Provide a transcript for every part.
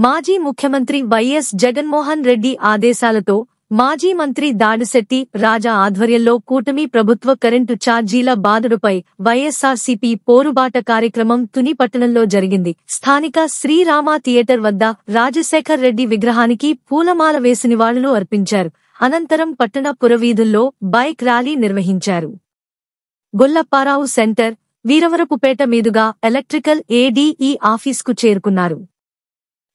మాజీ ముఖ్యమంత్రి వైఎస్ జగన్మోహన్ రెడ్డి ఆదేశాలతో మాజీ మంత్రి దాడిశెట్టి రాజా ఆధ్వర్యంలో కూటమి ప్రభుత్వ కరెంటు ఛార్జీల బాధుడుపై వైఎస్సార్సీపీ పోరుబాట కార్యక్రమం తుని పట్టణంలో జరిగింది. స్థానిక శ్రీరామ థియేటర్ వద్ద రాజశేఖర్ రెడ్డి విగ్రహానికి పూలమాల వేసి నివాళులు అర్పించారు. అనంతరం పట్టణ పురవీధుల్లో బైక్ ర్యాలీ నిర్వహించారు. గొల్లప్పారావు సెంటర్, వీరవరపుపేట మీదుగా ఎలక్ట్రికల్ ఏడీఈ ఆఫీస్కు చేరుకున్నారు.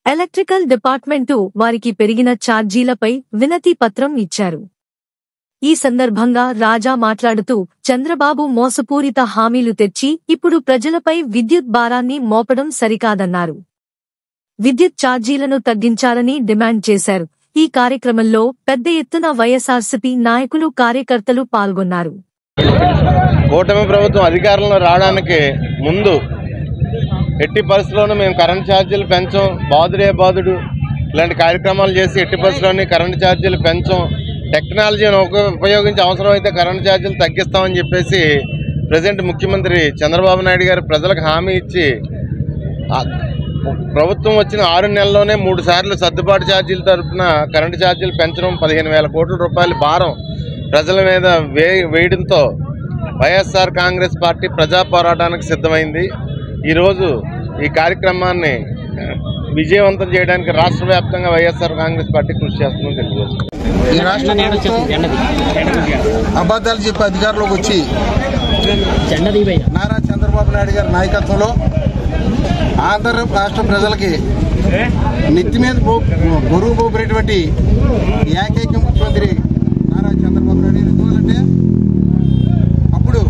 ఎలక్ట్రికల్ డిపార్ట్మెంటు వారికి పెరిగిన ఛార్జీలపై వినతి పత్రం ఇచ్చారు. ఈ సందర్భంగా రాజా మాట్లాడుతూ చంద్రబాబు మోసపూరిత హామీలు తెచ్చి ఇప్పుడు ప్రజలపై విద్యుత్ భారాన్ని మోపడం సరికాదన్నారు. విద్యుత్ ఛార్జీలను తగ్గించాలని డిమాండ్ చేశారు. ఈ కార్యక్రమంలో పెద్ద ఎత్తున వైఎస్సార్సీపీ నాయకులు, కార్యకర్తలు పాల్గొన్నారు. కూటమి ప్రభుత్వం అధికారంలో రావడానికి ముందు ఎట్టి పరిస్థితుల్లోనూ మేము కరెంట్ ఛార్జీలు పెంచం, బాదుడే బాదుడు ఇలాంటి కార్యక్రమాలు చేసి ఎట్టి పరిస్థితుల్లోని కరెంట్ ఛార్జీలు పెంచం, టెక్నాలజీని ఉపయోగించి అవసరమైతే కరెంట్ ఛార్జీలు తగ్గిస్తామని చెప్పేసి ప్రెసిడెంట్ ముఖ్యమంత్రి చంద్రబాబు నాయుడు గారు ప్రజలకు హామీ ఇచ్చి ప్రభుత్వం వచ్చిన 6 నెలల్లోనే 3 సార్లు సర్దుబాటు ఛార్జీల తరఫున కరెంటు ఛార్జీలు పెంచడం 15,000 కోట్ల రూపాయల భారం ప్రజల మీద వేయడంతో వైఎస్ఆర్ కాంగ్రెస్ పార్టీ ప్రజా పోరాటానికి సిద్ధమైంది. ఈరోజు ఈ కార్యక్రమాన్ని విజయవంతం చేయడానికి రాష్ట్ర వ్యాప్తంగా వైఎస్ఆర్ కాంగ్రెస్ పార్టీ కృషి చేస్తుందని తెలియజేస్తుంది. ఈ రాష్ట్ర ప్రభుత్వం అబద్ధాలు చెప్పి అధికారంలోకి వచ్చి నారా చంద్రబాబు నాయుడు గారి నాయకత్వంలో ఆంధ్ర రాష్ట్ర ప్రజలకి నెత్తి మీద బరువు పోబడేటువంటి ఏకైక ముఖ్యమంత్రి నారా చంద్రబాబు నాయుడు. ఎందుకంటే అప్పుడు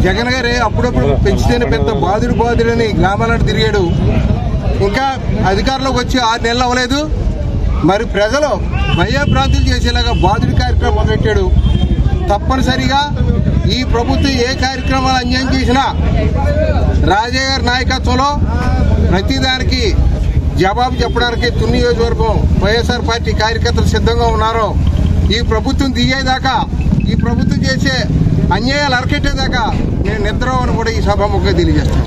జగన్ గారే అప్పుడప్పుడు పెంచితేనే పెద్ద బాధుడని గ్రామాలను తిరిగాడు. ఇంకా అధికారంలోకి వచ్చి 6 నెలలు అవ్వలేదు. మరి ప్రజలు భయభ్రాంతులు చేసేలాగా బాధుడి కార్యక్రమం మొదలెట్టాడు. తప్పనిసరిగా ఈ ప్రభుత్వం ఏ కార్యక్రమాలు అన్యాయం చేసినా రాజా గారి నాయకత్వంలో ప్రతిదానికి జవాబు చెప్పడానికి తుని నియోజకవర్గం వైఎస్ఆర్ పార్టీ కార్యకర్తలు సిద్ధంగా ఉన్నారు. ఈ ప్రభుత్వం దిగేదాకా, ఈ ప్రభుత్వం చేసే అన్యాయాలు అరకెట్టేదాకా నేను నిద్రపోవని కూడా ఈ సభాముఖంగా తెలియజేస్తాను.